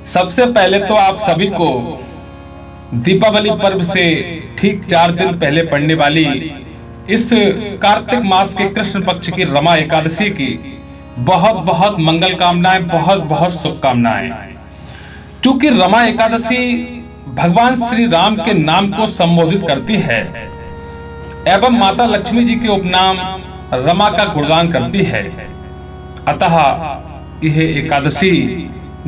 सबसे पहले तो आप सभी को दीपावली पर्व से ठीक 4 दिन पहले पड़ने वाली इस कार्तिक मास के कृष्ण पक्ष की रमा एकादशी की बहुत बहुत मंगल कामनाएं, बहुत बहुत शुभकामनाएं। क्योंकि रमा एकादशी भगवान श्री राम के नाम को संबोधित करती है एवं माता लक्ष्मी जी के उपनाम रमा का गुणगान करती है। अतः यह एकादशी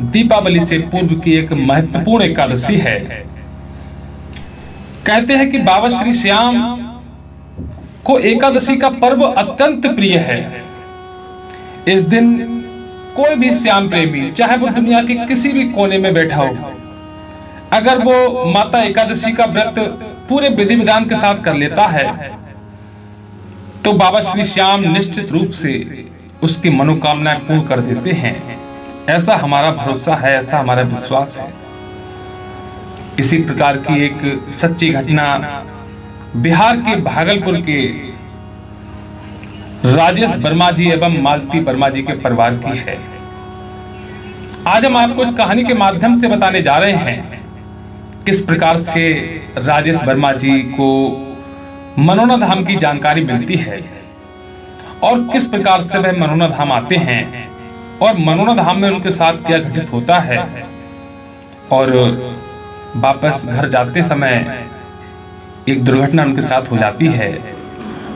दीपावली से पूर्व की एक महत्वपूर्ण एकादशी है। कहते हैं कि बाबा श्री श्याम को एकादशी का पर्व अत्यंत प्रिय है। इस दिन कोई भी श्याम प्रेमी, चाहे वो दुनिया के किसी भी कोने में बैठा हो, अगर वो माता एकादशी का व्रत पूरे विधि विधान के साथ कर लेता है तो बाबा श्री श्याम निश्चित रूप से उसकी मनोकामनाएं पूर्ण कर देते हैं। ऐसा हमारा भरोसा है, ऐसा हमारा विश्वास है। इसी प्रकार की एक सच्ची घटना बिहार के भागलपुर के राजेश वर्मा जी एवं मालती वर्मा जी के परिवार की है। आज हम आपको इस कहानी के माध्यम से बताने जा रहे हैं किस प्रकार से राजेश वर्मा जी को मनोना धाम की जानकारी मिलती है और किस प्रकार से वह मनोना धाम आते हैं और मनोना धाम में उनके साथ क्या घटित होता है और वापस घर जाते समय एक दुर्घटना उनके साथ हो जाती है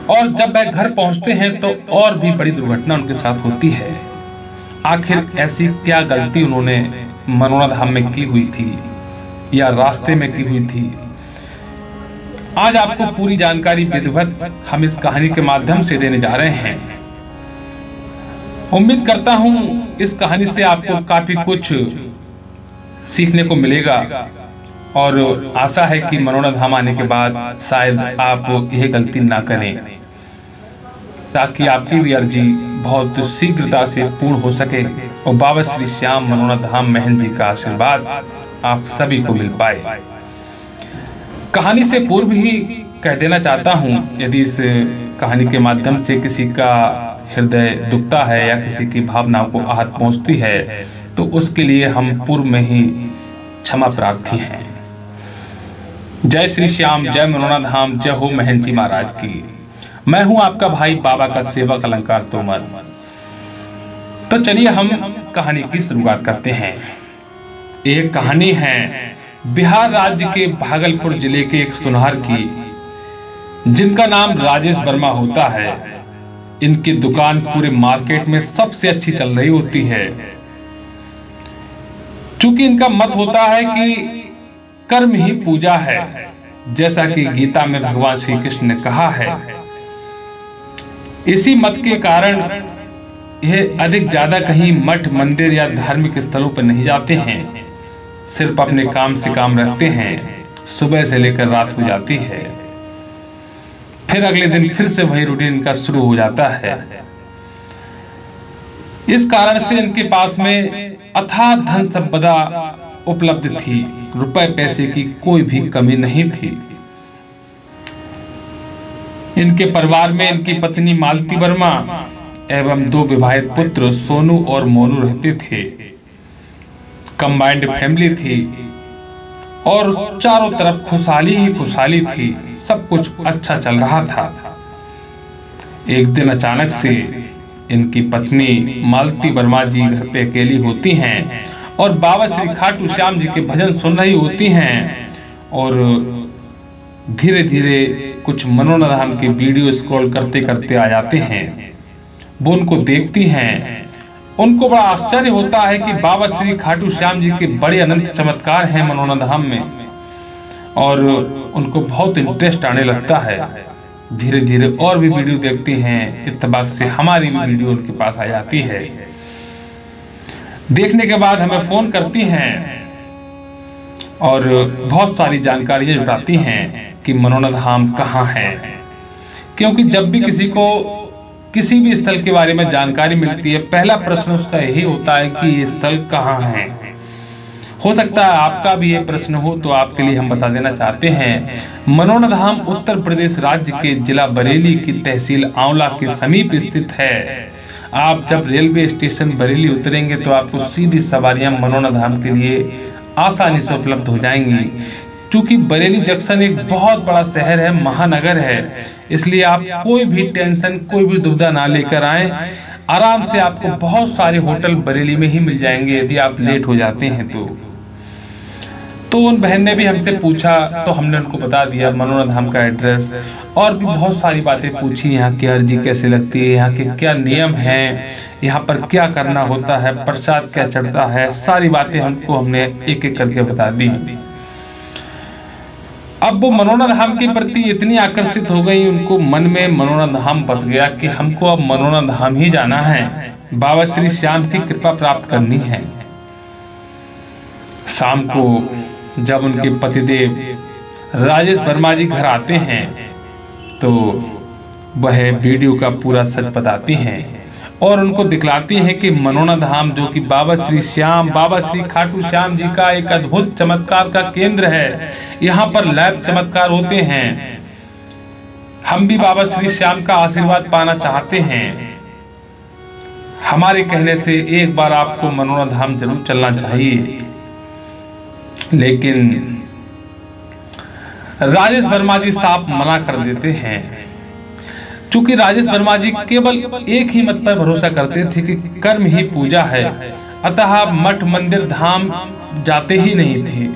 और जब वह घर पहुंचते हैं तो और भी बड़ी दुर्घटना उनके साथ होती है। आखिर ऐसी क्या गलती उन्होंने मनोना धाम में की हुई थी या रास्ते में की हुई थी, आज आपको पूरी जानकारी विधिवत हम इस कहानी के माध्यम से देने जा रहे हैं। उम्मीद करता हूं इस कहानी से आपको काफी कुछ सीखने को मिलेगा और आशा है कि मनोना धाम आने के बाद शायद आप यह गलती ना करें, ताकि आपकी भी अर्जी बहुत शीघ्रता से पूर्ण हो सके और बाबा श्री श्याम मनोना धाम महन जी का आशीर्वाद आप सभी को मिल पाए। कहानी से पूर्व ही कह देना चाहता हूं, यदि इस कहानी के माध्यम से किसी का हृदय दुखता है या किसी की भावनाओं को आहत पहुंचती है तो उसके लिए हम पूर्व में ही क्षमा प्रार्थी हैं। जय श्री श्याम, जय मनोना धाम, जय हो महन जी महाराज की। मैं हूं आपका भाई बाबा का सेवक अलंकार तोमर। तो चलिए हम कहानी की शुरुआत करते हैं। एक कहानी है बिहार राज्य के भागलपुर जिले के एक सुनार की, जिनका नाम राजेश वर्मा होता है। इनकी दुकान पूरे मार्केट में सबसे अच्छी चल रही होती है, क्योंकि इनका मत होता है कि कर्म ही पूजा है, जैसा कि गीता में भगवान श्री कृष्ण ने कहा है। इसी मत के कारण यह अधिक ज्यादा कहीं मठ, मंदिर या धार्मिक स्थलों पर नहीं जाते हैं, सिर्फ अपने काम से काम रखते हैं। सुबह से लेकर रात हो जाती है, फिर अगले दिन फिर से वही रूटीन इनका शुरू हो जाता है। इस कारण से इनके पास में अथाह धन संपदा उपलब्ध थी, रुपए पैसे की कोई भी कमी नहीं थी। इनके परिवार में इनकी पत्नी मालती वर्मा एवं 2 विवाहित पुत्र सोनू और मोनू रहते थे। कंबाइंड फैमिली थी और चारों तरफ खुशहाली ही खुशहाली थी, सब कुछ अच्छा चल रहा था। एक दिन अचानक से इनकी पत्नी मालती वर्मा जी घर पे अकेली होती हैं और बाबा श्री खाटू श्याम जी के भजन सुन रही होती हैं और धीरे धीरे कुछ मनोना धाम के वीडियो स्क्रॉल करते करते आ जाते हैं। वो उनको देखती हैं, उनको बड़ा आश्चर्य होता है कि बाबा श्री खाटू श्याम जी के बड़े अनंत चमत्कार हैं मनोना धाम में और उनको बहुत इंटरेस्ट आने लगता है। धीरे धीरे और भी वीडियो देखती हैं, इत्तेफाक से हमारी भी वीडियो उनके पास आ जाती है। देखने के बाद हमें फोन करती हैं और बहुत सारी जानकारियां जुटाती हैं कि मनोना धाम कहाँ है, क्योंकि जब भी किसी को किसी भी स्थल के बारे में जानकारी मिलती है, पहला प्रश्न उसका यही होता है कि ये स्थल कहाँ है। हो सकता है आपका भी ये प्रश्न हो, तो आपके लिए हम बता देना चाहते हैं। मनोना धाम उत्तर प्रदेश राज्य के जिला बरेली की तहसील आंवला के समीप स्थित है। आप जब रेलवे स्टेशन बरेली उतरेंगे तो आपको सीधी सवारियां मनोना धाम के लिए आसानी से उपलब्ध हो जाएंगी। क्योंकि बरेली जंक्शन एक बहुत बड़ा शहर है, महानगर है, इसलिए आप कोई भी टेंशन, कोई भी दुविधा ना लेकर आए। आराम से आपको बहुत सारे होटल बरेली में ही मिल जाएंगे यदि आप लेट हो जाते हैं तो उन बहन ने भी हमसे पूछा तो हमने उनको बता दिया मनोना धाम का एड्रेस, और भी बहुत सारी बातें पूछी, यहाँ की अर्जी कैसे लगती है, यहाँ के क्या नियम हैं, यहाँ पर क्या करना होता है, प्रसाद क्या चढ़ता है, सारी बातें हमने एक एक करके बता दी। अब वो मनोना धाम के प्रति इतनी आकर्षित हो गई, उनको मन में मनोना धाम बस गया कि हमको अब मनोना धाम ही जाना है, बाबा श्री श्याम की कृपा प्राप्त करनी है। शाम को जब उनके पतिदेव राजेश वर्मा जी घर आते हैं तो वह वीडियो का पूरा सच बताती हैं और उनको दिखलाती हैं कि मनोना धाम जो कि बाबा श्री श्याम, बाबा श्री खाटू श्याम जी का एक अद्भुत चमत्कार का केंद्र है, यहाँ पर लाइव चमत्कार होते हैं। हम भी बाबा श्री श्याम का आशीर्वाद पाना चाहते हैं, हमारे कहने से एक बार आपको मनोना धाम जरूर चलना चाहिए। लेकिन राजेश वर्मा जी साफ मना कर देते हैं, क्योंकि राजेश वर्मा जी केवल एक ही मत पर भरोसा करते थे कि कर्म ही पूजा है, अतः मठ मंदिर धाम जाते ही नहीं थे।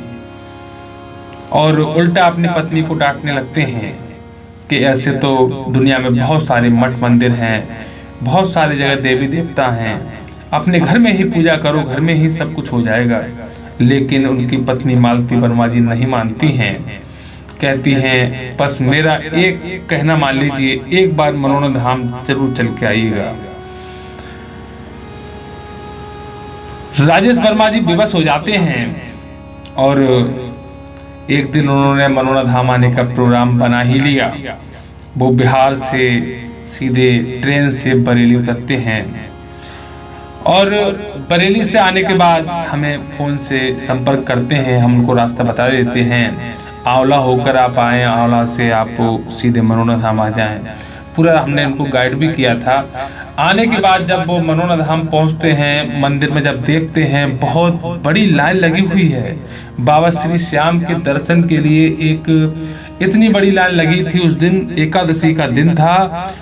और उल्टा अपनी पत्नी को डांटने लगते हैं कि ऐसे तो दुनिया में बहुत सारे मठ मंदिर हैं, बहुत सारी जगह देवी देवता हैं, अपने घर में ही पूजा करो, घर में ही सब कुछ हो जाएगा। लेकिन उनकी पत्नी मालती वर्मा जी नहीं मानती हैं, कहती हैं बस मेरा एक कहना मान लीजिए, एक बार मनोना धाम जरूर चल के आइएगा। राजेश वर्मा जी विवश हो जाते हैं और एक दिन उन्होंने मनोना धाम आने का प्रोग्राम बना ही लिया। वो बिहार से सीधे ट्रेन से बरेली उतरते हैं और बरेली से आने के बाद हमें फोन से संपर्क करते हैं, हम उनको रास्ता बता देते हैं, आंवला होकर आप आए, आंवला से आप सीधे मनोना धाम आ जाएं। पूरा हमने उनको गाइड भी किया था। आने के बाद जब वो मनोना धाम पहुंचते हैं, मंदिर में जब देखते हैं बहुत बड़ी लाइन लगी हुई है बाबा श्री श्याम के दर्शन के लिए। एक इतनी बड़ी लाइन लगी थी, उस दिन एकादशी का दिन था,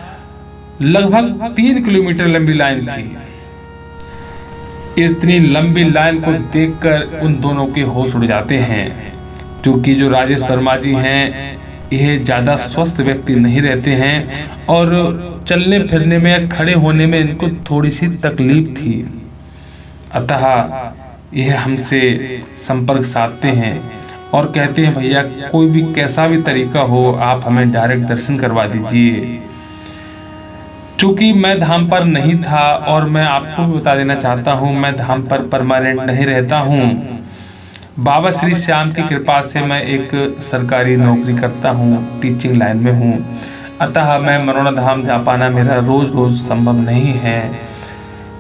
लगभग 3 किलोमीटर लंबी लाइन थी। इतनी लंबी लाइन को देखकर उन दोनों के होश उड़ जाते हैं, क्योंकि जो राजेश वर्मा जी हैं यह ज़्यादा स्वस्थ व्यक्ति नहीं रहते हैं और चलने फिरने में, खड़े होने में इनको थोड़ी सी तकलीफ थी। अतः यह हमसे संपर्क साधते हैं और कहते हैं भैया कोई भी कैसा भी तरीका हो आप हमें डायरेक्ट दर्शन करवा दीजिए। चूँकि मैं धाम पर नहीं था और मैं आपको भी बता देना चाहता हूँ मैं धाम पर परमानेंट नहीं रहता हूँ। बाबा श्री श्याम की कृपा से मैं एक सरकारी नौकरी करता हूँ, टीचिंग लाइन में हूँ, अतः मैं मनोना धाम जा पाना मेरा रोज संभव नहीं है।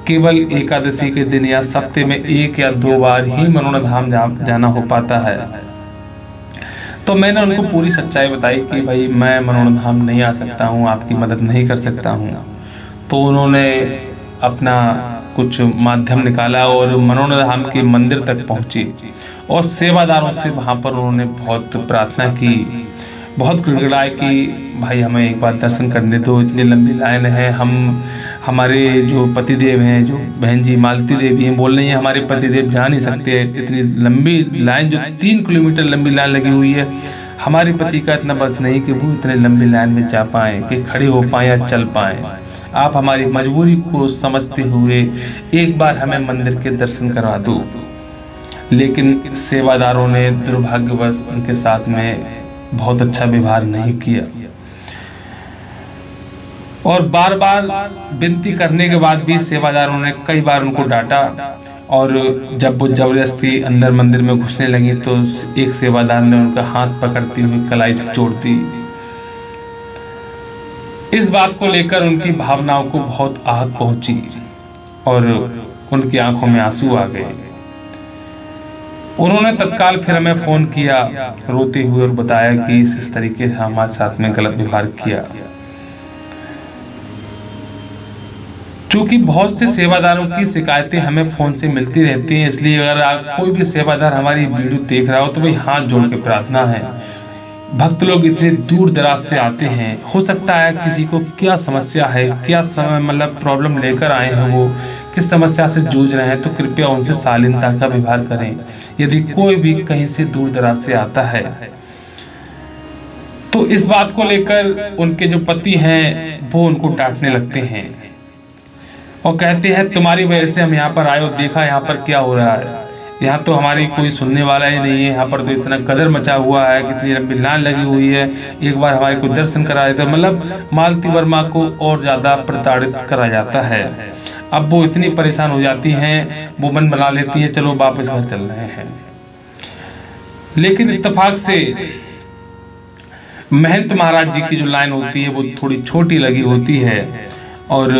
केवल एकादशी के दिन या सप्ते में 1 या 2 बार ही मनोना धाम जाना हो पाता है। तो मैंने उनको पूरी सच्चाई बताई कि भाई मैं मनोना धाम नहीं आ सकता हूँ, आपकी मदद नहीं कर सकता हूँ। तो उन्होंने अपना कुछ माध्यम निकाला और मनोना धाम के मंदिर तक पहुँची और सेवादारों से वहाँ पर उन्होंने बहुत प्रार्थना की, बहुत गिड़गिड़ाए कि भाई हमें एक बार दर्शन करने दो, इतनी लंबी लाइन है। हमारे जो पतिदेव हैं, जो बहन जी मालती देवी हैं, बोल रही हैं हमारे पतिदेव जा नहीं सकते, इतनी लंबी लाइन जो 3 किलोमीटर लंबी लाइन लगी हुई है, हमारे पति का इतना बस नहीं कि वो इतने लंबी लाइन में जा पाएँ, कि खड़े हो पाएँ या चल पाएँ। आप हमारी मजबूरी को समझते हुए एक बार हमें मंदिर के दर्शन करवा दो। लेकिन सेवादारों ने दुर्भाग्यवश उनके साथ में बहुत अच्छा व्यवहार नहीं किया और बार बार विनती करने के बाद भी सेवादारों ने कई बार उनको डांटा और जब वो जबरदस्ती अंदर मंदिर में घुसने लगी तो एक सेवादार ने उनका हाथ पकड़ती हुई कलाई झकझोर दी। इस बात को लेकर उनकी भावनाओं को बहुत आहत पहुंची और उनकी आंखों में आंसू आ गए। उन्होंने तत्काल फिर हमें फोन किया रोते हुए और बताया कि इस तरीके से हमारे साथ में गलत व्यवहार किया। क्योंकि बहुत से सेवादारों की शिकायतें हमें फ़ोन से मिलती रहती हैं, इसलिए अगर आप कोई भी सेवादार हमारी वीडियो देख रहा हो तो भाई हाथ जोड़ के प्रार्थना है। भक्त लोग इतने दूर दराज से आते हैं, हो सकता है किसी को क्या समस्या है, क्या समय मतलब प्रॉब्लम लेकर आए हैं, वो किस समस्या से जूझ रहे हैं, तो कृपया उनसे शालीनता का व्यवहार करें। यदि कोई भी कहीं से दूर दराज से आता है तो इस बात को लेकर उनके जो पति हैं वो उनको डांटने लगते हैं और कहते हैं तुम्हारी वजह से हम यहाँ पर आए और देखा यहाँ पर क्या हो रहा है, यहाँ तो हमारी कोई सुनने वाला ही नहीं है, यहाँ पर तो इतना कदर मचा हुआ है, कितनी लंबी लाइन लगी हुई है, एक बार हमारे को दर्शन करा देते। मतलब मालती वर्मा को और ज़्यादा प्रताड़ित करा जाता है। अब वो इतनी परेशान हो जाती हैं, वो मन बना लेती है चलो वापस घर चल रहे हैं। लेकिन इत्तेफाक से महंत महाराज जी की जो लाइन होती है वो थोड़ी छोटी लगी होती है और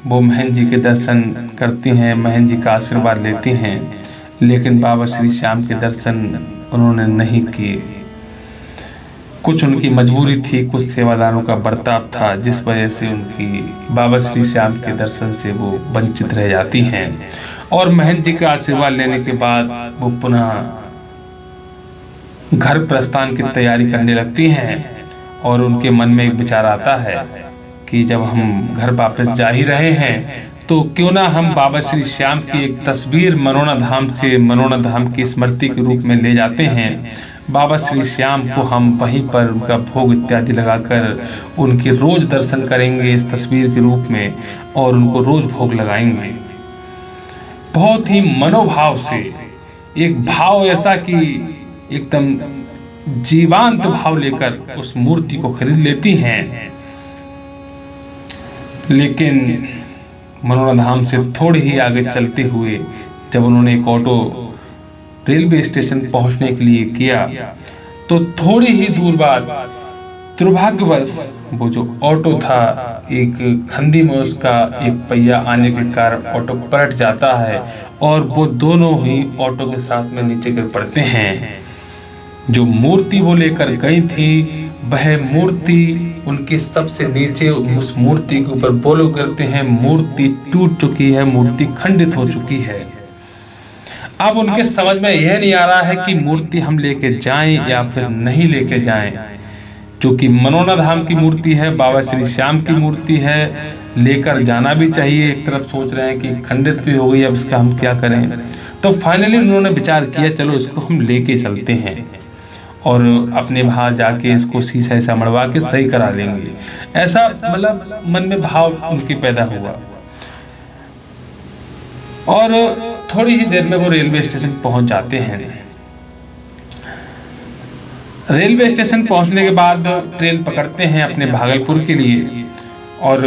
वो महंत जी के दर्शन करती हैं, महंत जी का आशीर्वाद लेती हैं, लेकिन बाबा श्री श्याम के दर्शन उन्होंने नहीं किए। कुछ उनकी मजबूरी थी, कुछ सेवादारों का बर्ताव था, जिस वजह से उनकी बाबा श्री श्याम के दर्शन से वो वंचित रह जाती हैं। और महंत जी का आशीर्वाद लेने के बाद वो पुनः घर प्रस्थान की तैयारी करने लगती हैं और उनके मन में एक विचार आता है कि जब हम घर वापस जा ही रहे हैं तो क्यों ना हम बाबा श्री श्याम की एक तस्वीर मनोना धाम से मनोना धाम की स्मृति के रूप में ले जाते हैं। बाबा श्री श्याम को हम वहीं पर उनका भोग इत्यादि लगाकर उनके रोज दर्शन करेंगे इस तस्वीर के रूप में और उनको रोज भोग लगाएंगे। बहुत ही मनोभाव से एक भाव ऐसा कि एकदम जीवांत भाव लेकर उस मूर्ति को खरीद लेती हैं। लेकिन मनोना धाम से थोड़ी ही आगे चलते हुए जब उन्होंने एक ऑटो रेलवे स्टेशन पहुंचने के लिए किया तो थोड़ी ही दूर बाद दुर्भाग्यवश वो जो ऑटो था एक खंदी में उसका एक पहिया आने के कारण ऑटो पलट जाता है और वो दोनों ही ऑटो के साथ में नीचे गिर पड़ते हैं। जो मूर्ति वो लेकर गई थी वह मूर्ति उनके सबसे नीचे, उस मूर्ति के ऊपर वो लोग करते हैं, मूर्ति टूट चुकी है, मूर्ति खंडित हो चुकी है। अब उनके समझ में यह नहीं आ रहा है कि मूर्ति हम लेके जाएं या फिर नहीं लेके जाएं, क्योंकि मनोना धाम की मूर्ति है, बाबा श्री श्याम की मूर्ति है, लेकर जाना भी चाहिए। एक तरफ सोच रहे हैं कि खंडित भी हो गई, अब इसका हम क्या करें। तो फाइनली उन्होंने विचार किया चलो इसको हम लेके चलते हैं और अपने वहाँ जाके इसको शीशा ऐसा मड़वा के सही करा लेंगे। ऐसा मतलब मन में भाव उनके पैदा हुआ और थोड़ी ही देर में वो रेलवे स्टेशन पहुंच जाते हैं। रेलवे स्टेशन पहुंचने के बाद ट्रेन पकड़ते हैं अपने भागलपुर के लिए और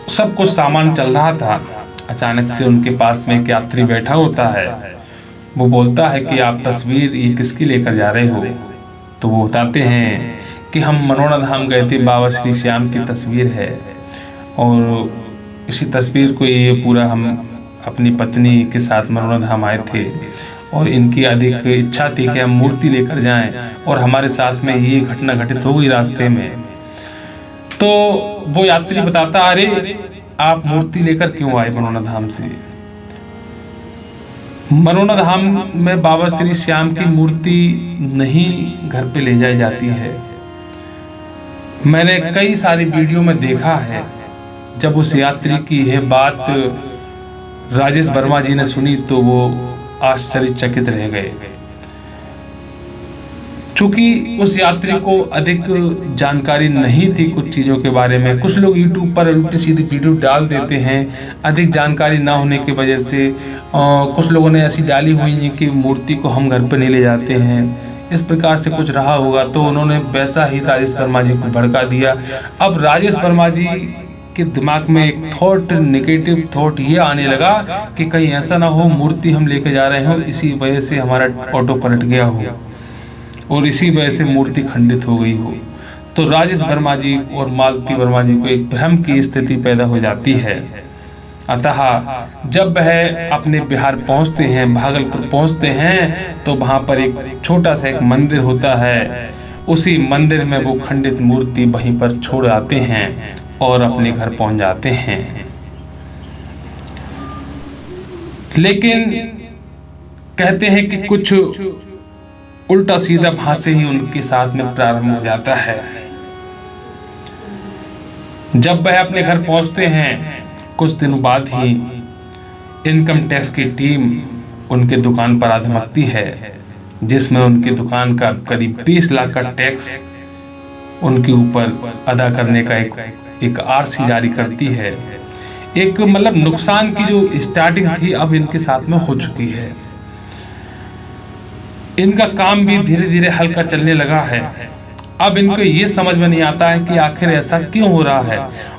सब कुछ सामान चल रहा था। अचानक से उनके पास में एक यात्री बैठा होता है, वो बोलता है कि आप तस्वीर ये किसकी लेकर जा रहे हो। तो वो बताते हैं कि हम मनोना धाम गए थे, बाबा श्री श्याम की तस्वीर है और इसी तस्वीर को ये पूरा हम अपनी पत्नी के साथ मनोना धाम आए थे और इनकी अधिक इच्छा थी कि हम मूर्ति लेकर जाएं और हमारे साथ में ये घटना घटित हो गई रास्ते में। तो वो यात्री बताता अरे आप मूर्ति लेकर क्यों आए मनोना धाम से। मनोना धाम में बाबा श्री श्याम की मूर्ति नहीं घर पे ले जाई जाती है। मैंने कई सारी वीडियो में देखा है। जब उस यात्री की यह बात राजेश वर्मा जी ने सुनी तो वो आश्चर्यचकित रह गए, क्योंकि उस यात्री को अधिक जानकारी नहीं थी कुछ चीज़ों के बारे में। कुछ लोग YouTube पर उल्टी सीधी वीडियो डाल देते हैं, अधिक जानकारी ना होने की वजह से। कुछ लोगों ने ऐसी डाली हुई है कि मूर्ति को हम घर पर नहीं ले जाते हैं, इस प्रकार से कुछ रहा होगा, तो उन्होंने वैसा ही राजेश वर्मा जी को भड़का दिया। अब राजेश वर्मा जी के दिमाग में एक थॉट, नेगेटिव थॉट ये आने लगा कि कहीं ऐसा ना हो मूर्ति हम लेके जा रहे हो, इसी वजह से हमारा ऑटो पलट गया हो और इसी वजह से मूर्ति खंडित हो गई हो। तो राजेश वर्मा जी और मालती वर्मा जी को एक भ्रम की स्थिति पैदा हो जाती है। अतः जब वह अपने बिहार पहुंचते हैं, भागलपुर पहुंचते हैं, तो वहां पर एक छोटा सा एक मंदिर होता है। उसी मंदिर में वो खंडित मूर्ति वहीं पर छोड़ आते हैं और अपने घर पहुंच जाते हैं। लेकिन कहते हैं कि कुछ उल्टा सीधा भाषा ही उनके साथ में प्रारंभ हो जाता है। जब वह अपने घर पहुंचते हैं कुछ दिनों बाद ही इनकम टैक्स की टीम उनके दुकान पर आ धमकती है, जिसमें उनकी दुकान का करीब 20 लाख का टैक्स उनके ऊपर अदा करने का एक आरसी जारी करती है। एक मतलब नुकसान की जो स्टार्टिंग थी अब इनके साथ में हो चुकी है। इनका काम भी धीरे धीरे हल्का चलने लगा है। अब इनको ये समझ में नहीं आता है कि आखिर ऐसा क्यों हो रहा है,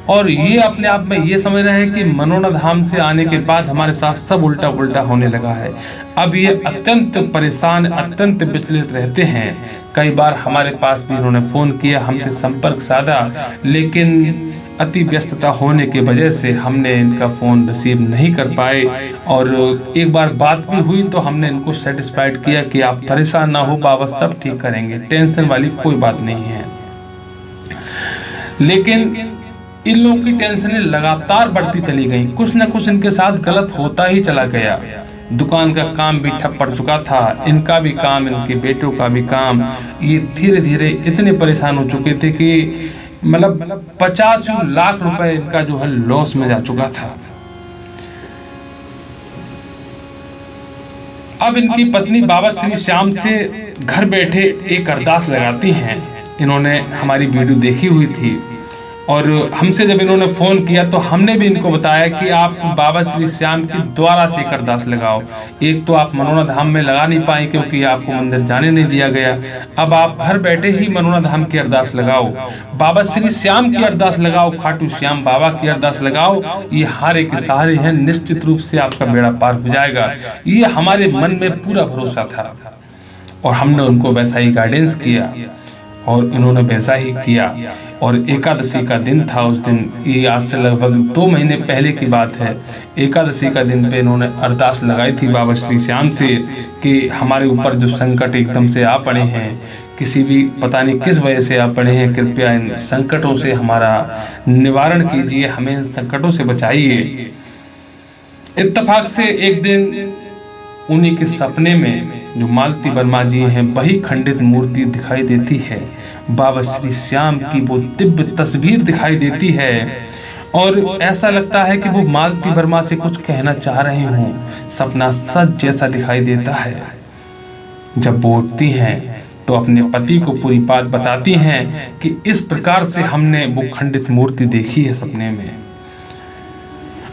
और ये अपने आप में ये समझ रहे हैं कि मनोना धाम से आने के बाद हमारे साथ सब उल्टा पुल्टा होने लगा है। अब ये अत्यंत परेशान, अत्यंत विचलित रहते हैं। कई बार हमारे पास भी इन्होंने फ़ोन किया, हमसे संपर्क साधा, लेकिन अति व्यस्तता होने की वजह से हमने इनका फ़ोन रिसीव नहीं कर पाए। और एक बार बात भी हुई तो हमने इनको सेटिस्फाइड किया कि आप परेशान ना हो, बाबा सब ठीक करेंगे, टेंशन वाली कोई बात नहीं है। लेकिन इन लोगों की टेंशनें लगातार बढ़ती चली गई। कुछ न कुछ इनके साथ गलत होता ही चला गया। दुकान का काम भी ठप पड़ चुका था, इनका भी काम, इनके बेटों का भी काम। ये धीरे धीरे इतने परेशान हो चुके थे कि मतलब 50 लाख रुपए इनका जो है लॉस में जा चुका था। अब इनकी पत्नी बाबा श्री श्याम से घर बैठे एक अरदास लगाती हैं। इन्होंने हमारी वीडियो देखी हुई थी और हमसे जब इन्होंने फ़ोन किया तो हमने भी इनको बताया कि आप बाबा श्री श्याम के द्वारा से एक अरदास लगाओ। एक तो आप मनोना धाम में लगा नहीं पाए क्योंकि आपको मंदिर जाने नहीं दिया गया, अब आप घर बैठे ही मनोना धाम की अरदास लगाओ, बाबा श्री श्याम की अरदास लगाओ, खाटू श्याम बाबा की अरदास लगाओ। ये हारे के सहारे हैं, निश्चित रूप से आपका बेड़ा पार हो जाएगा। ये हमारे मन में पूरा भरोसा था और हमने उनको वैसा ही गाइडेंस किया और इन्होंने वैसा ही किया। और एकादशी का दिन था उस दिन, ये आज से लगभग 2 महीने पहले की बात है। एकादशी का दिन पे इन्होंने अरदास लगाई थी बाबा श्री श्याम से कि हमारे ऊपर जो संकट एकदम से आ पड़े हैं, किसी भी पता नहीं किस वजह से आ पड़े हैं, कृपया इन संकटों से हमारा निवारण कीजिए, हमें इन संकटों से बचाइए। इत्तेफाक से एक दिन उन्हीं के सपने में जो मालती वर्मा जी हैं वही खंडित मूर्ति दिखाई देती है। बाबा श्री श्याम की वो दिव्य तस्वीर दिखाई देती है और ऐसा लगता है कि वो मालती वर्मा से कुछ कहना चाह रहे हों। सपना सच जैसा दिखाई देता है। जब वो उठती हैं तो अपने पति को पूरी बात बताती हैं कि इस प्रकार से हमने वो खंडित मूर्ति देखी है सपने में।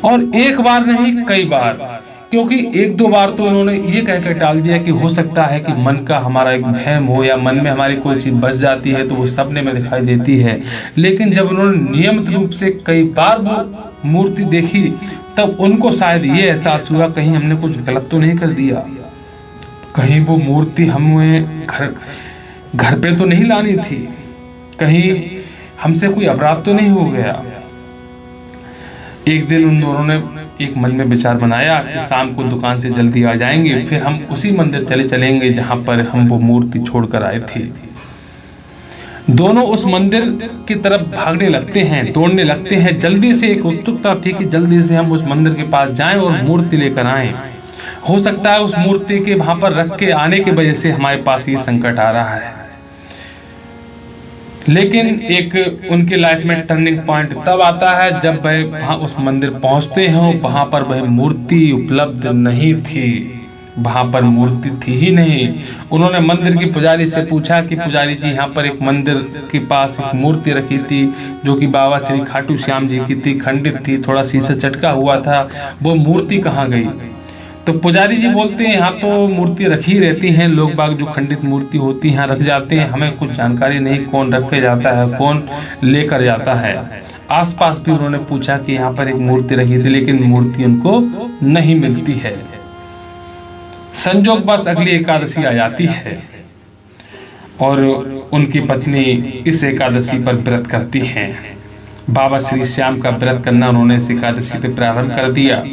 और एक बार नहीं कई बार, क्योंकि 1-2 बार तो उन्होंने ये कहकर टाल दिया कि हो सकता है कि मन का हमारा एक वहम हो या मन में हमारी कोई चीज़ बस जाती है तो वो सपने में दिखाई देती है। लेकिन जब उन्होंने नियमित रूप से कई बार वो मूर्ति देखी तब उनको शायद ये एहसास हुआ कहीं हमने कुछ गलत तो नहीं कर दिया, कहीं वो मूर्ति हमें घर पे तो नहीं लानी थी, कहीं हमसे कोई अपराध तो नहीं हो गया। एक दिन उन दोनों ने एक मन में विचार बनाया कि शाम को दुकान से जल्दी आ जाएंगे, फिर हम उसी मंदिर चलेंगे जहां पर हम वो मूर्ति छोड़कर आए थे। दोनों उस मंदिर की तरफ भागने लगते हैं, दौड़ने लगते हैं। जल्दी से एक उत्सुकता थी कि जल्दी से हम उस मंदिर के पास जाएं और मूर्ति लेकर आएं। हो सकता है उस मूर्ति के वहां पर रख के आने की वजह से हमारे पास ये संकट आ रहा है। लेकिन एक उनके लाइफ में टर्निंग पॉइंट तब आता है जब वह वहाँ उस मंदिर पहुँचते हैं। वहाँ पर वह मूर्ति उपलब्ध नहीं थी, वहाँ पर मूर्ति थी ही नहीं। उन्होंने मंदिर की पुजारी से पूछा कि पुजारी जी यहाँ पर एक मंदिर के पास एक मूर्ति रखी थी जो कि बाबा श्री खाटू श्याम जी की थी, खंडित थी, थोड़ा शीशा चटका हुआ था, वो मूर्ति कहाँ गई? तो पुजारी जी बोलते हैं यहाँ तो मूर्ति रखी रहती हैं, लोग बाग जो खंडित मूर्ति होती है यहाँ रख जाते हैं, हमें कुछ जानकारी नहीं कौन रख के जाता है, कौन लेकर जाता है। आसपास भी उन्होंने पूछा कि यहाँ पर एक मूर्ति रखी थी, लेकिन मूर्ति उनको नहीं मिलती है। संजोग बस अगली एकादशी आ जाती है और उनकी पत्नी इस एकादशी पर व्रत करती हैं। बाबा श्री श्याम का व्रत करना उन्होंने इस एकादशी पे प्रारंभ कर दिया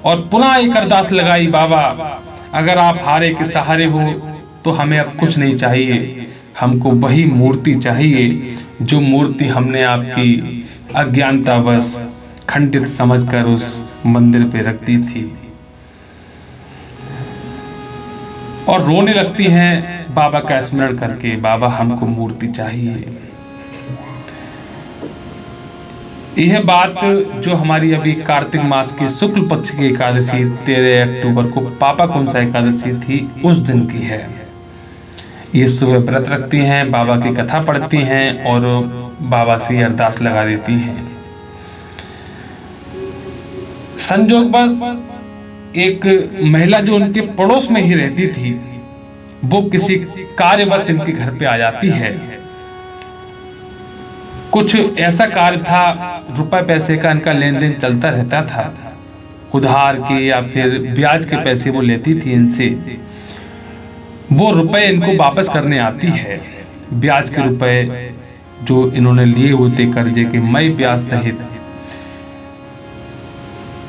और पुनः एक अरदास लगाई, बाबा अगर आप हारे के सहारे हो तो हमें अब कुछ नहीं चाहिए, हमको वही मूर्ति चाहिए जो मूर्ति हमने आपकी अज्ञानतावश खंडित समझकर उस मंदिर पे रख दी थी और रोने लगती हैं बाबा का स्मरण करके, बाबा हमको मूर्ति चाहिए। यह बात जो हमारी अभी कार्तिक मास की शुक्ल पक्ष की एकादशी 13 अक्टूबर को पापा कौनसा एकादशी थी उस दिन की है। ये सुबह व्रत रखती हैं, बाबा की कथा पढ़ती हैं और बाबा से अरदास लगा देती हैं। संजोगवश एक महिला जो उनके पड़ोस में ही रहती थी वो किसी कार्यवश इनके घर पे आ जाती है। कुछ ऐसा कार्य था, रुपए पैसे का इनका लेन देन चलता रहता था, उधार के या फिर ब्याज के पैसे वो लेती थी इनसे। वो रुपए इनको वापस करने आती है, ब्याज के रुपए जो इन्होंने लिए हुए थे कर्जे के मई ब्याज सहित।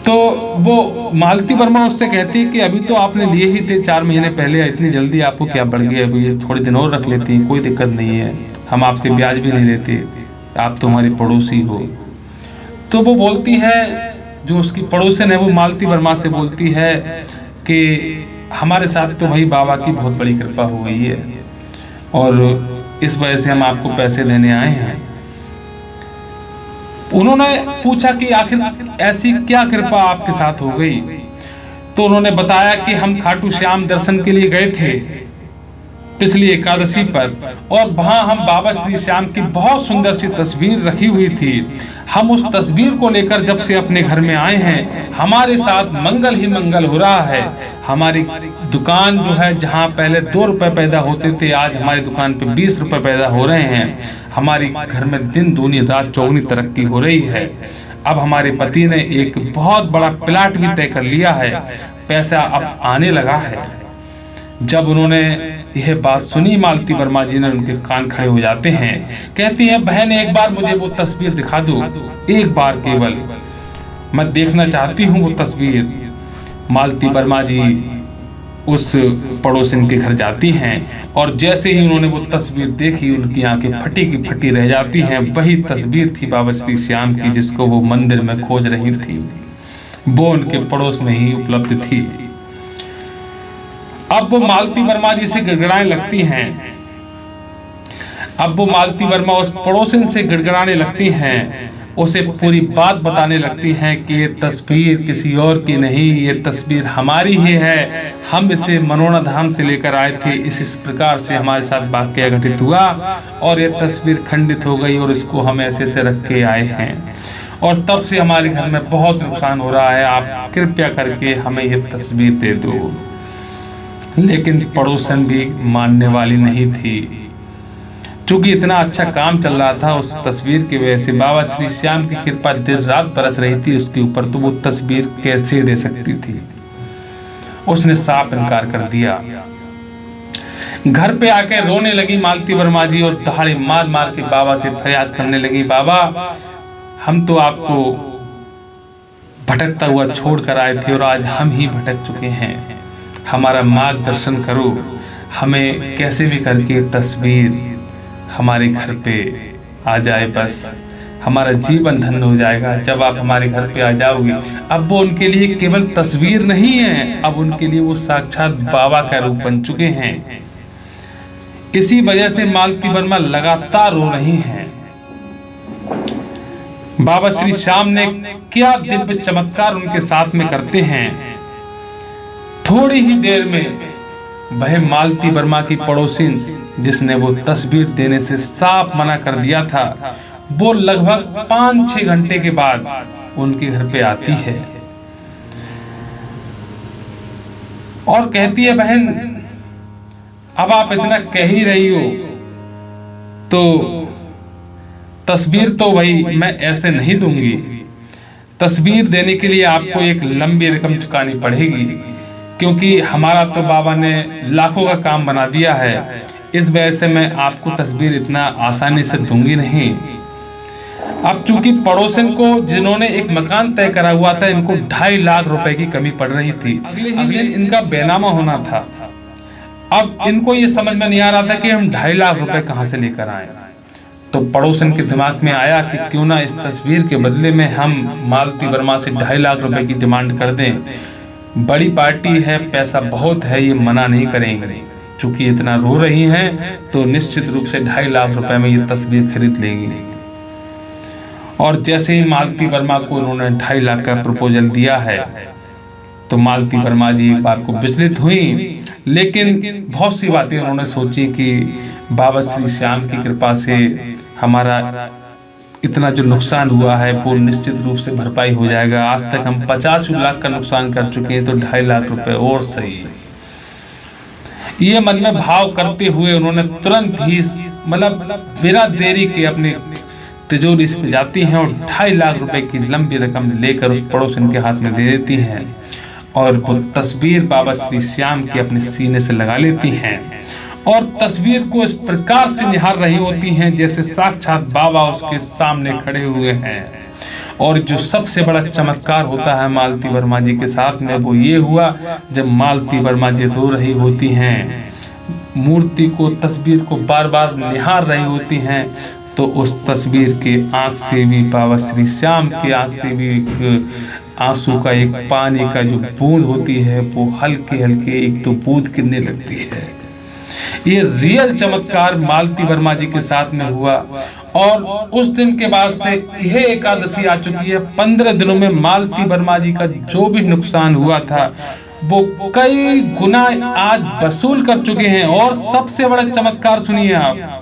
तो वो मालती वर्मा उससे कहती है कि अभी तो आपने लिए ही थे 4 महीने पहले, इतनी जल्दी आपको क्या बढ़ गया, अभी थोड़े दिन और रख लेती हैं, कोई दिक्कत नहीं है, हम आपसे ब्याज भी नहीं लेते, आप तो हमारे पड़ोसी हो। तो वो बोलती है, जो उसकी पड़ोसन है वो मालती वर्मा से बोलती है कि हमारे साथ तो भाई बाबा की बहुत बड़ी कृपा हो गई है और इस वजह से हम आपको पैसे देने आए हैं। उन्होंने पूछा कि आखिर ऐसी क्या कृपा आपके साथ हो गई। तो उन्होंने बताया कि हम खाटू श्याम दर्शन के लिए गए थे पिछली एकादशी पर और वहां हम बाबा श्री श्याम की बहुत सुंदर सी तस्वीर रखी हुई थी। हम उस तस्वीर को लेकर जब से अपने घर में आए हैं हमारे साथ मंगल ही मंगल हो रहा है। हमारी दुकान जो है, जहां पहले 2 रुपए पैदा होते थे, आज हमारी दुकान पे 20 रुपए पैदा हो रहे हैं। हमारी घर में दिन दूनी रात चौगुनी तरक्की हो रही है। अब हमारे पति ने एक बहुत बड़ा प्लाट भी तय कर लिया है, पैसा अब आने लगा है। जब उन्होंने यह बात सुनी मालती वर्मा जी ने उनके कान खड़े हो जाते हैं। कहती हैं, बहन एक बार मुझे वो तस्वीर दिखा दो, एक बार केवल, मैं देखना चाहती हूँ वो तस्वीर। मालती वर्मा जी उस पड़ोसन के घर जाती हैं और जैसे ही उन्होंने वो तस्वीर देखी उनकी आंखें फटी की फटी रह जाती हैं। वही तस्वीर थी बाबा श्री श्याम की जिसको वो मंदिर में खोज रही थी, वो उनके पड़ोस में ही उपलब्ध थी। अब वो मालती वर्मा जी से गिड़गिड़ाने लगती हैं। अब वो मालती वर्मा उस पड़ोसन से गिड़गिड़ाने लगती हैं, उसे पूरी बात बताने लगती हैं कि ये तस्वीर किसी और की नहीं, ये तस्वीर हमारी ही है। हम इसे मनोना धाम से लेकर आए थे, इस प्रकार से हमारे साथ वाकया घटित हुआ और ये तस्वीर खंडित हो गई और इसको हम ऐसे से रख के आए हैं और तब से हमारे घर में बहुत नुकसान हो रहा है। आप कृपया करके हमें ये तस्वीर दे दो। लेकिन पड़ोसन भी मानने वाली नहीं थी, क्योंकि इतना अच्छा काम चल रहा था उस तस्वीर की वजह से। बाबा श्री श्याम की कृपा दिन रात बरस रही थी उसके ऊपर, तो वो तस्वीर कैसे दे सकती थी। उसने साफ इनकार कर दिया। घर पे आके रोने लगी मालती वर्मा जी और दहाड़े मार मार के बाबा से फरियाद करने लगी, बाबा हम तो आपको भटकता हुआ छोड़ कर आए थे और आज हम ही भटक चुके हैं, हमारा मार्गदर्शन करो, हमें कैसे भी करके तस्वीर हमारे घर पे आ जाए, बस हमारा जीवन धन्य हो जाएगा जब आप हमारे घर पे आ जाओगे। अब वो उनके लिए केवल तस्वीर नहीं है, अब उनके लिए वो साक्षात बाबा का रूप बन चुके हैं। इसी वजह से मालती वर्मा लगातार रो रही हैं। बाबा श्री श्याम ने क्या दिव्य चमत्कार उनके साथ में करते हैं। थोड़ी ही देर में वह मालती वर्मा की पड़ोसिन जिसने वो तस्वीर देने से साफ मना कर दिया था, वो लगभग 5-6 घंटे के बाद उनके घर पे आती है और कहती है, बहन अब आप इतना कह ही रही हो तो तस्वीर तो भाई मैं ऐसे नहीं दूंगी। तस्वीर देने के लिए आपको एक लंबी रकम चुकानी पड़ेगी, क्योंकि हमारा तो बाबा ने लाखों का काम बना दिया है। इस वजह से मैं आपको तस्वीर इतना आसानी से दूंगी नहीं। अब चूंकि पड़ोसन को जिन्होंने एक मकान तय करा हुआ था, इनको 2.5 लाख रुपए की कमी पड़ रही थी। अगले दिन इनका बेनामा होना था। अब इनको ये समझ में नहीं आ रहा था कि हम 2.5 लाख रुपए कहां से लेकर आए। तो पड़ोसन के दिमाग में आया कि क्यों ना इस तस्वीर के बदले में हम मालती वर्मा से 2.5 लाख रुपए की डिमांड कर दें। बड़ी पार्टी है, पैसा बहुत है, ये मना नहीं करेंगे। चूंकि इतना रो रही हैं तो निश्चित रूप से 2.5 लाख रुपए में ये तस्वीर खरीद लेंगी। और जैसे ही मालती वर्मा को उन्होंने 2.5 लाख का प्रपोजल दिया है तो मालती वर्मा जी एक बार को विचलित हुई, लेकिन बहुत सी बातें उन्होंने सोची कि बाबा श्री श्याम की कृपा से हमारा इतना जो नुकसान हुआ है वो निश्चित रूप से भरपाई हो जाएगा। आज तक हम 50 लाख का नुकसान कर चुके हैं, तो 2.5 लाख रुपए और सही। ये मन में भाव करते हुए उन्होंने तुरंत ही मतलब बिना देरी के अपने तिजोरी से जाती हैं और 2.5 लाख रुपए की लंबी रकम लेकर उस पड़ोसन के हाथ में दे देती हैं और वो तस्वीर बाबा श्री श्याम की अपने सीने से लगा लेती हैं और तस्वीर को इस प्रकार से निहार रही होती हैं जैसे साक्षात बाबा उसके सामने खड़े हुए हैं। और जो सबसे बड़ा चमत्कार होता है मालती वर्मा जी के साथ में वो ये हुआ, जब मालती वर्मा जी रो रही होती हैं, मूर्ति को, तस्वीर को बार बार निहार रही होती हैं, तो उस तस्वीर के आंख से भी, बाबा श्री श्याम के आंख से भी एक आंसू का, एक पानी का जो बूंद होती है वो हल्के हल्के एक तो बूंद गिरने लगती है। ये रियल चमत्कार मालती वर्मा जी के साथ में हुआ और उस दिन के बाद से यह एकादशी आ चुकी है। 15 दिनों में मालती वर्मा जी का जो भी नुकसान हुआ था वो कई गुना आज वसूल कर चुके हैं। और सबसे बड़ा चमत्कार सुनिए आप,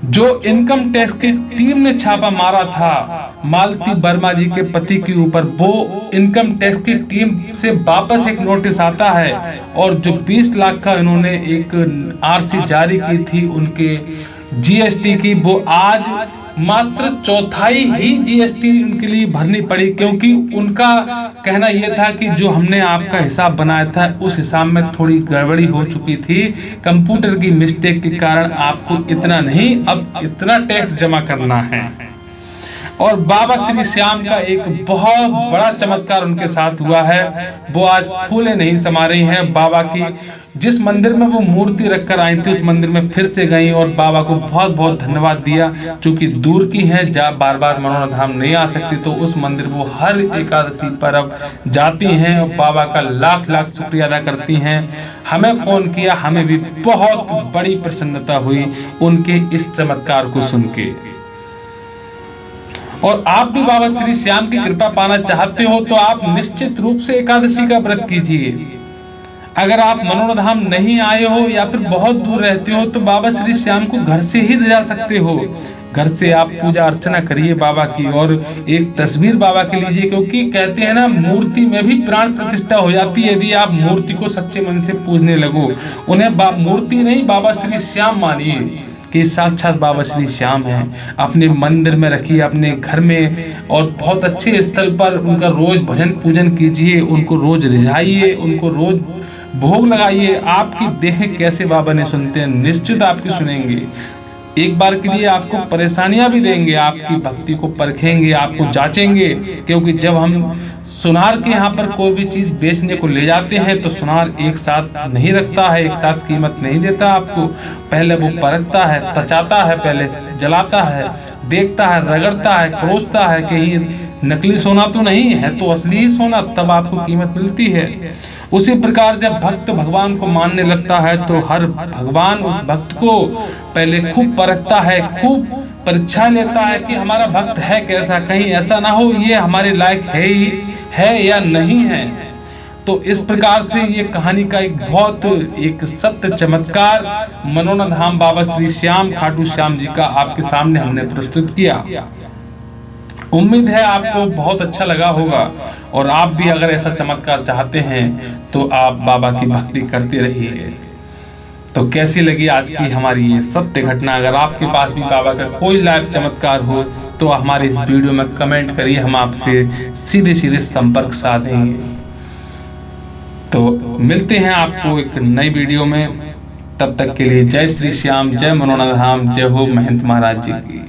जो इनकम टैक्स की टीम ने छापा मारा था मालती वर्मा जी के पति के ऊपर, वो इनकम टैक्स की टीम से वापस एक नोटिस आता है और जो 20 लाख का इन्होंने एक आरसी जारी की थी उनके जीएसटी की, वो आज मात्र चौथाई ही जीएसटी उनके लिए भरनी पड़ी, क्योंकि उनका कहना यह था कि जो हमने आपका हिसाब बनाया था उस हिसाब में थोड़ी गड़बड़ी हो चुकी थी, कंप्यूटर की मिस्टेक के कारण आपको इतना नहीं, अब इतना टैक्स जमा करना है। और बाबा श्री श्याम का एक बहुत बड़ा चमत्कार उनके साथ हुआ है। वो आज फूले नहीं समा रही हैं। बाबा की जिस मंदिर में वो मूर्ति रखकर आई थी उस मंदिर में फिर से गई और बाबा को बहुत बहुत धन्यवाद दिया। क्योंकि दूर की है, जहाँ बार बार मनोरथ धाम नहीं आ सकती, तो उस मंदिर वो हर एकादशी पर अब जाती हैं और बाबा का लाख लाख शुक्रिया अदा करती हैं। हमें फोन किया, हमें भी बहुत बड़ी प्रसन्नता हुई उनके इस चमत्कार को सुन के। और आप भी बाबा श्री श्याम की कृपा पाना चाहते हो तो आप निश्चित रूप से एकादशी का व्रत कीजिए। अगर आप मनोरथ धाम नहीं आए हो या फिर बहुत दूर रहते हो तो बाबा श्री श्याम को घर से ही ले जा सकते हो। घर से आप पूजा अर्चना करिए बाबा की और एक तस्वीर बाबा की लीजिए, क्योंकि कहते हैं ना, मूर्ति में भी प्राण प्रतिष्ठा हो जाती है यदि आप मूर्ति को सच्चे मन से पूजने लगो। उन्हें मूर्ति नहीं, बाबा श्री श्याम मानिए कि साक्षात बाबा श्री श्याम हैं। अपने मंदिर में रखिए, अपने घर में, और बहुत अच्छे स्थल पर उनका रोज भजन पूजन कीजिए, उनको रोज रिझाइए, उनको रोज भोग लगाइए। आपकी देखें कैसे बाबा ने सुनते हैं, निश्चित आपकी सुनेंगे। एक बार के लिए आपको परेशानियां भी देंगे, आपकी भक्ति को परखेंगे, आपको जांचेंगे। क्योंकि जब हम सुनार के यहाँ पर कोई भी चीज बेचने को ले जाते हैं तो सुनार एक साथ नहीं रखता है, एक साथ कीमत नहीं देता आपको। पहले वो परखता है, तचाता है, पहले जलाता है, देखता है, रगड़ता है, खरोचता है, कहीं नकली सोना तो नहीं है, तो असली ही सोना, तब आपको कीमत मिलती है। उसी प्रकार जब भक्त भगवान को मानने लगता है तो हर भगवान उस भक्त को पहले खूब परखता है, खूब परीक्षा लेता है कि हमारा भक्त है कैसा, कहीं ऐसा ना हो ये हमारे लायक है या नहीं है। तो इस प्रकार से ये कहानी का एक बहुत एक सत्य चमत्कार मनोरथ धाम बाबा श्री श्याम खाटू श्याम जी का आपके सामने हमने प्रस्तुत किया। उम्मीद है आपको बहुत अच्छा लगा होगा और आप भी अगर ऐसा चमत्कार चाहते हैं तो आप बाबा की भक्ति करते रहिए। तो कैसी लगी आज की हमारी ये सत्य घटना? अगर आपके पास भी बाबा का कोई लाइव चमत्कार हो तो हमारे इस वीडियो में कमेंट करिए, हम आपसे सीधे सीधे संपर्क साधेंगे। तो मिलते हैं आपको एक नई वीडियो में, तब तक के लिए जय श्री श्याम, जय मनोरथ धाम, जय हो महंत महाराज जी की।